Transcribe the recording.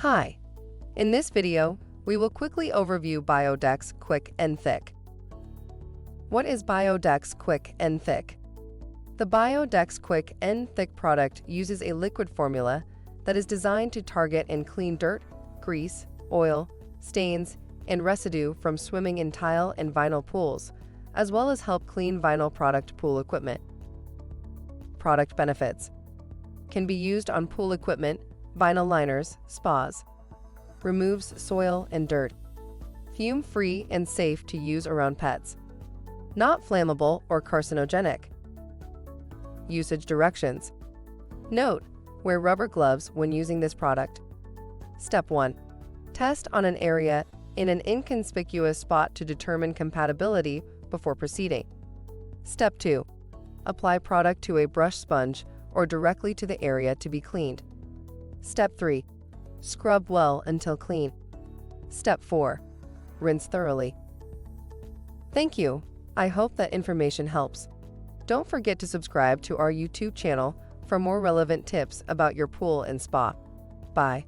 Hi! In this video, we will quickly overview Biodex Quick N Thick. What is Biodex Quick N Thick? The Biodex Quick N Thick product uses a liquid formula that is designed to target and clean dirt, grease, oil, stains, and residue from swimming in tile and vinyl pools, as well as help clean vinyl product pool equipment. Product benefits: can be used on pool equipment, vinyl liners, spas. Removes soil and dirt. Fume-free and safe to use around pets. Not flammable or carcinogenic. Usage directions. Note: wear rubber gloves when using this product. Step 1. Test on an area in an inconspicuous spot to determine compatibility before proceeding. Step 2. Apply product to a brush sponge or directly to the area to be cleaned. Step 3. Scrub well until clean. Step 4. Rinse thoroughly. Thank you. I hope that information helps. Don't forget to subscribe to our YouTube channel for more relevant tips about your pool and spa. Bye.